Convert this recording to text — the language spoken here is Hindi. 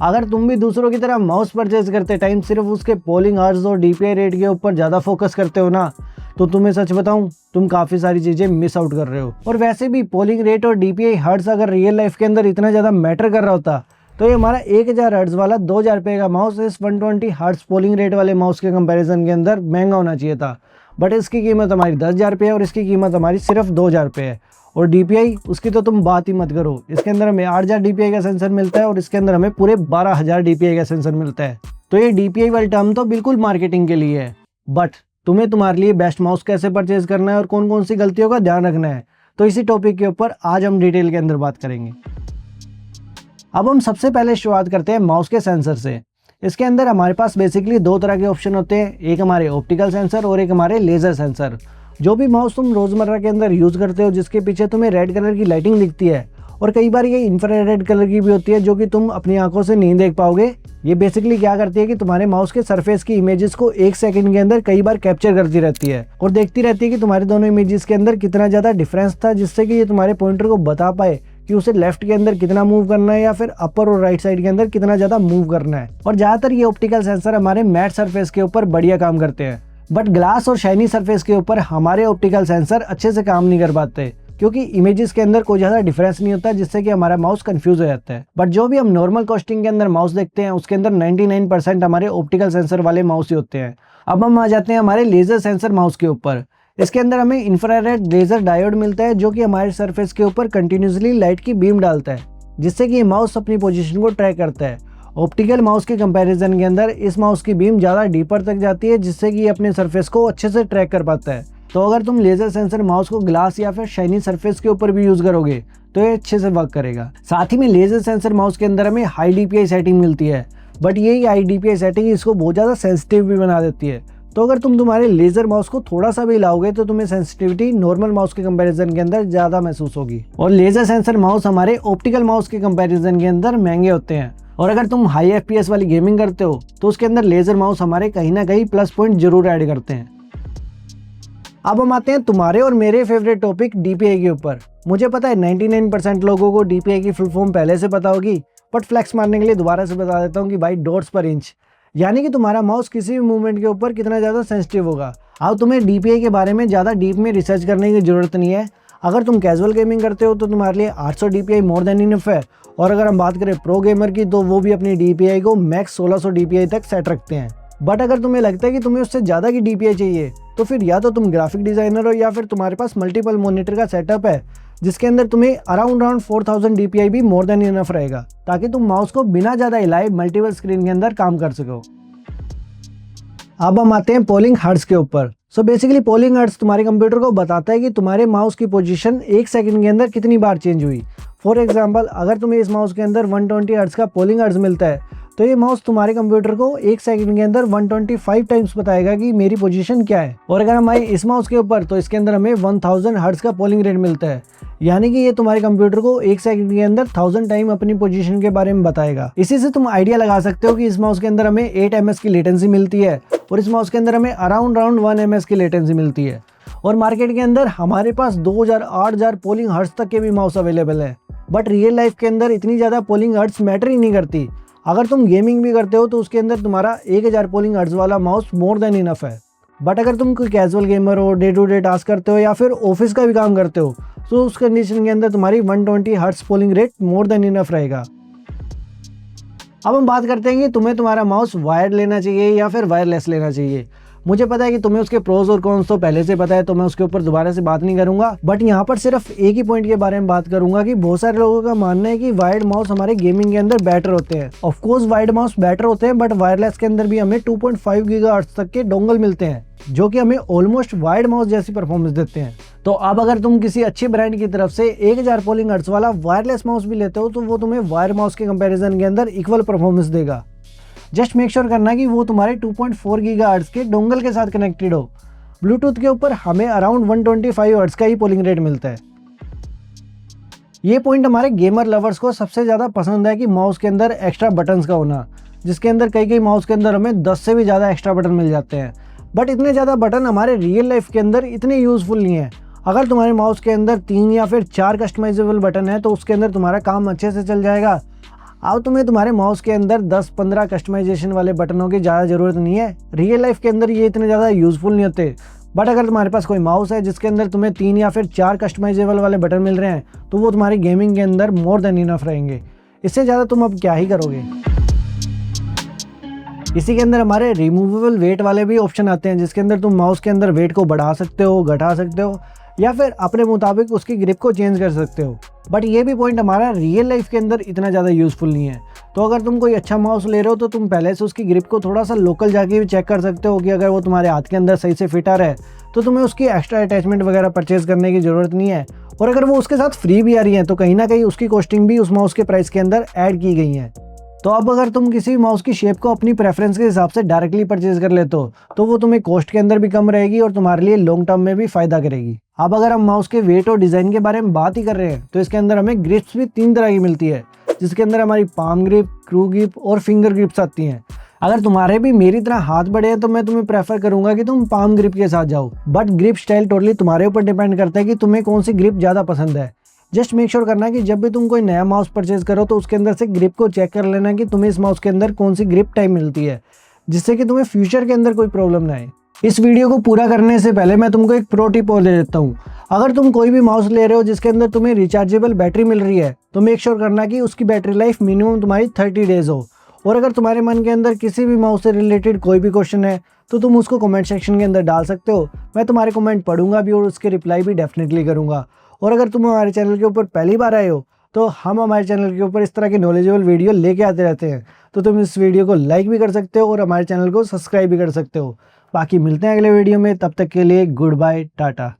अगर तुम भी दूसरों की तरह माउस परचेज करते टाइम सिर्फ उसके पोलिंग आवर्स और DPI रेट के ऊपर ज़्यादा फोकस करते हो ना, तो तुम्हें सच बताऊं, तुम काफ़ी सारी चीज़ें मिस आउट कर रहे हो। और वैसे भी पोलिंग रेट और DPI हर्ट्स अगर रियल लाइफ के अंदर इतना ज़्यादा मैटर कर रहा होता तो ये हमारा 1000 हर्ट्स वाला 2000 रुपये का माउस इस 120 हर्ट्स पोलिंग रेट वाले माउस के कंपैरिजन के अंदर महंगा होना चाहिए था। बट इसकी कीमत हमारी 10,000 रुपये है और इसकी कीमत हमारी सिर्फ 2,000 रुपये है। और DPI उसकी तो तुम बात ही मत करो, इसके अंदर हमें 8,000 DPI का सेंसर मिलता है और इसके अंदर हमें पूरे 12,000 DPI का सेंसर मिलता है। तो ये DPI वाली टर्म तो बिल्कुल मार्केटिंग के लिए है, बट तुम्हें तुम्हारे लिए बेस्ट माउस कैसे परचेज करना है और कौन कौन सी गलतियों का ध्यान रखना है, तो इसी टॉपिक के ऊपर आज हम डिटेल के अंदर बात करेंगे। अब हम सबसे पहले शुरुआत करते हैं माउस के सेंसर से। इसके अंदर हमारे पास बेसिकली दो तरह के ऑप्शन होते हैं, एक हमारे ऑप्टिकल सेंसर और एक हमारे लेज़र सेंसर। जो भी माउस तुम रोज़मर्रा के अंदर यूज़ करते हो जिसके पीछे तुम्हें रेड कलर की लाइटिंग दिखती है, और कई बार ये इंफ्रारेड कलर की भी होती है जो कि तुम अपनी आंखों से नहीं देख पाओगे, ये बेसिकली क्या करती है कि तुम्हारे माउस के सरफेस की इमेजेस को 1 सेकंड के अंदर कई बार कैप्चर करती रहती है और देखती रहती है कि तुम्हारे दोनों इमेजेस के अंदर कितना ज़्यादा डिफरेंस था, जिससे कि ये तुम्हारे पॉइंटर को बता पाए कि उसे लेफ्ट के अंदर कितना मूव करना है या फिर अपर और राइट साइड के अंदर कितना ज़्यादा मूव करना है। और ज़्यादातर ये ऑप्टिकल सेंसर हमारे मैट सरफेस के ऊपर बढ़िया काम करते हैं, बट ग्लास और शाइनी सरफेस के ऊपर हमारे ऑप्टिकल सेंसर अच्छे से काम नहीं कर पाते क्योंकि इमेजेस के अंदर कोई ज़्यादा डिफरेंस नहीं होता, जिससे कि हमारा माउस कंफ्यूज हो जाता है। बट जो भी हम नॉर्मल कॉस्टिंग के अंदर माउस देखते हैं उसके अंदर 99% हमारे ऑप्टिकल सेंसर वाले माउस ही होते हैं। अब हम आ जाते हैं हमारे लेज़र सेंसर माउस के ऊपर। इसके अंदर हमें इंफ्रारेड लेज़र डायोड मिलता है जो कि हमारे सरफेस के ऊपर कंटिन्यूसली लाइट की बीम डालता है, जिससे कि ये माउस अपनी पोजीशन को ट्रैक करता है। ऑप्टिकल माउस के कंपैरिजन के अंदर इस माउस की बीम ज़्यादा डीपर तक जाती है, जिससे कि ये अपने सरफेस को अच्छे से ट्रैक कर पाता है। तो अगर तुम लेज़र सेंसर माउस को ग्लास या फिर शाइनी सरफेस के ऊपर भी यूज़ करोगे तो ये अच्छे से वर्क करेगा। साथ ही में लेज़र सेंसर माउस के अंदर हमें हाई DPI सेटिंग मिलती है, बट यही हाई DPI सेटिंग इसको बहुत ज़्यादा सेंसिटिव भी बना देती है। तो अगर तुम तुम्हारे लेज़र माउस को थोड़ा सा भी हिलाओगे तो तुम्हें सेंसिटिविटी नॉर्मल माउस के कंपैरिजन के अंदर ज़्यादा महसूस होगी। और लेज़र सेंसर माउस हमारे ऑप्टिकल माउस के कंपैरिजन के अंदर महंगे होते हैं, और अगर तुम हाई FPS वाली गेमिंग करते हो तो उसके अंदर लेज़र माउस हमारे कहीं ना कहीं प्लस पॉइंट जरूर ऐड करते हैं। अब हम आते हैं तुम्हारे और मेरे फेवरेट टॉपिक DPI के ऊपर। मुझे पता है 99% लोगों को DPI की फुल फॉर्म पहले से पता होगी, बट फ्लेक्स मारने के लिए दोबारा से बता देता हूँ कि भाई डॉट्स पर इंच, यानी कि तुम्हारा माउस किसी भी मूवमेंट के ऊपर कितना ज़्यादा सेंसिटिव होगा। अब तुम्हें DPI के बारे में ज़्यादा डीप में रिसर्च करने की ज़रूरत नहीं है। अगर तुम कैजुअल गेमिंग करते हो तो तुम्हारे लिए 800 DPI मोर देन इनफ है, और अगर हम बात करें प्रो गेमर की तो वो भी अपनी DPI को मैक्स 1600 DPI तक सेट रखते हैं। बट अगर तुम्हें लगता है कि तुम्हें उससे ज़्यादा की DPI चाहिए तो फिर या तो तुम ग्राफिक डिज़ाइनर हो या फिर तुम्हारे पास मल्टीपल मॉनिटर का सेटअप है जिसके अंदर तुम्हें अराउंड 4000 DPI भी मोर देन इनफ रहेगा, ताकि तुम माउस को बिना ज़्यादा हिलाए मल्टीपल स्क्रीन के अंदर काम कर सको। अब हम आते हैं पोलिंग हर्ट्स के ऊपर। सो बेसिकली पोलिंग हर्ट्स तुम्हारे कंप्यूटर को बताता है कि तुम्हारे माउस की पोजीशन 1 सेकंड के अंदर कितनी बार चेंज हुई। फॉर एग्जांपल, अगर तुम्हें इस माउस के अंदर 120 हर्ट्स का पोलिंग हर्ट्स मिलता है तो ये माउस तुम्हारे कंप्यूटर को 1 सेकंड के अंदर 125 टाइम्स बताएगा कि मेरी पोजीशन क्या है। और अगर हम आए इस माउस के ऊपर तो इसके अंदर हमें 1000 हर्ट्स का पोलिंग रेट मिलता है, यानी कि ये तुम्हारे कंप्यूटर को 1 सेकंड के अंदर 1000 टाइम अपनी पोजीशन के बारे में बताएगा। इसी से तुम आइडिया लगा सकते हो कि इस माउस के अंदर हमें 8 ms की लेटेंसी मिलती है और इस माउस के अंदर हमें अराउंड 1 ms की लेटेंसी मिलती है। और मार्केट के अंदर हमारे पास 2000 8000 पोलिंग हर्ट्स तक के भी माउस अवेलेबल है, बट रियल लाइफ के अंदर इतनी ज़्यादा पोलिंग हर्ट्स मैटर ही नहीं करती। अगर तुम गेमिंग भी करते हो तो उसके अंदर तुम्हारा 1000 पोलिंग हर्ट्स वाला माउस मोर देन इनफ है। बट अगर तुम कोई कैजुअल गेमर हो, डे टू डे टास्क करते हो या फिर ऑफिस का भी काम करते हो तो उस कंडीशन के अंदर तुम्हारी 120 hertz polling rate more than enough रहेगा। अब हम बात करते हैं कि तुम्हें तुम्हारा माउस वायर्ड लेना चाहिए या फिर वायरलेस लेना चाहिए। मुझे पता है कि तुम्हें उसके प्रोज और कॉन्स तो पहले से पता है, तो मैं उसके ऊपर दोबारा से बात नहीं करूंगा, बट यहाँ पर सिर्फ एक ही पॉइंट के बारे में बात करूंगा कि बहुत सारे लोगों का मानना है कि वायर्ड माउस हमारे गेमिंग के अंदर बेटर होते हैं। Of course wired mouse better होते हैं, बट वायरलेस के अंदर भी हमें 2.5 गीगाहर्ट्ज तक के डोंगल मिलते हैं जो कि हमें ऑलमोस्ट वायर्ड माउस जैसी परफॉर्मेंस देते हैं। तो अब अगर तुम किसी अच्छे ब्रांड की तरफ से 1000 पोलिंग हर्ट्ज वाला वायरलेस माउस भी लेते हो तो वो तुम्हें वायर माउस के कंपैरिजन के अंदर इक्वल परफॉर्मेंस देगा। जस्ट मेक श्योर करना कि वो तुम्हारे 2.4 गीगाहर्ट्ज के डोंगल के साथ कनेक्टेड हो। ब्लूटूथ के ऊपर हमें अराउंड 125 हर्ट्ज का ही पोलिंग रेट मिलता है। ये पॉइंट हमारे गेमर लवर्स को सबसे ज़्यादा पसंद है कि माउस के अंदर एक्स्ट्रा बटन्स का होना, जिसके अंदर कई माउस के अंदर हमें 10 से भी ज़्यादा एक्स्ट्रा बटन मिल जाते हैं। बट इतने ज़्यादा बटन हमारे रियल लाइफ के अंदर इतने यूज़फुल नहीं है। अगर तुम्हारे माउस के अंदर 3 या फिर 4 कस्टमाइजेबल बटन है तो उसके अंदर तुम्हारा काम अच्छे से चल जाएगा। अब तुम्हें तुम्हारे माउस के अंदर 10-15 कस्टमाइजेशन वाले बटनों की ज़्यादा ज़रूरत नहीं है। रियल लाइफ के अंदर ये इतने ज़्यादा यूज़फुल नहीं होते। बट अगर तुम्हारे पास कोई माउस है जिसके अंदर तुम्हें 3 या फिर 4 कस्टमाइजेबल वाले बटन मिल रहे हैं, तो वो तुम्हारी गेमिंग के अंदर मोर देन इनफ रहेंगे। इससे ज़्यादा तुम अब क्या ही करोगे। इसी के अंदर हमारे रिमूवेबल वेट वाले भी ऑप्शन आते हैं, जिसके अंदर तुम माउस के अंदर वेट को बढ़ा सकते हो, घटा सकते हो, या फिर अपने मुताबिक उसकी ग्रिप को चेंज कर सकते हो। बट ये भी पॉइंट हमारा रियल लाइफ के अंदर इतना ज़्यादा यूज़फुल नहीं है। तो अगर तुम कोई अच्छा माउस ले रहे हो तो तुम पहले से उसकी ग्रिप को थोड़ा सा लोकल जाके भी चेक कर सकते हो कि अगर वो तुम्हारे हाथ के अंदर सही से फिट आ रहा है, तो तुम्हें उसकी एक्स्ट्रा अटैचमेंट वगैरह परचेज करने की ज़रूरत नहीं है। और अगर वो उसके साथ फ्री भी आ रही है तो कहीं ना कहीं उसकी कॉस्टिंग भी उस माउस के प्राइस के अंदर ऐड की गई है। तो अब अगर तुम किसी भी माउस की शेप को अपनी प्रेफरेंस के हिसाब से डायरेक्टली परचेज कर लेते हो, तो वो तुम्हें कॉस्ट के अंदर भी कम रहेगी और तुम्हारे लिए लॉन्ग टर्म में भी फायदा करेगी। अब अगर हम माउस के वेट और डिज़ाइन के बारे में बात ही कर रहे हैं, तो इसके अंदर हमें ग्रिप्स भी 3 तरह की मिलती है, जिसके अंदर हमारी पाम ग्रिप, क्रू ग्रिप और फिंगर ग्रिप्स आती हैं। अगर तुम्हारे भी मेरी तरह हाथ बड़े हैं तो मैं तुम्हें प्रेफर करूंगा कि तुम पाम ग्रिप के साथ जाओ। बट ग्रिप स्टाइल टोटली तुम्हारे ऊपर डिपेंड करता है कि तुम्हें कौन सी ग्रिप ज़्यादा पसंद है। जस्ट मेक श्योर करना कि जब भी तुम कोई नया माउस परचेज करो तो उसके अंदर से ग्रिप को चेक कर लेना कि तुम्हें इस माउस के अंदर कौन सी ग्रिप टाइप मिलती है, जिससे कि तुम्हें फ्यूचर के अंदर कोई प्रॉब्लम ना आए। इस वीडियो को पूरा करने से पहले मैं तुमको एक प्रो टिप और दे देता हूँ। अगर तुम कोई भी माउस ले रहे हो जिसके अंदर तुम्हें रिचार्जेबल बैटरी मिल रही है, तो मेक श्योर करना कि उसकी बैटरी लाइफ मिनिमम तुम्हारी 30 डेज हो। और अगर तुम्हारे मन के अंदर किसी भी माउस से रिलेटेड कोई भी क्वेश्चन है तो तुम उसको कमेंट सेक्शन के अंदर डाल सकते हो। मैं तुम्हारे कमेंट पढ़ूंगा भी और उसके रिप्लाई भी डेफिनेटली करूंगा। और अगर तुम हमारे चैनल के ऊपर पहली बार आए हो तो हम हमारे चैनल के ऊपर इस तरह के नॉलेजेबल वीडियो लेके आते रहते हैं, तो तुम इस वीडियो को लाइक भी कर सकते हो और हमारे चैनल को सब्सक्राइब भी कर सकते हो। बाकी मिलते हैं अगले वीडियो में, तब तक के लिए गुड बाय, टाटा।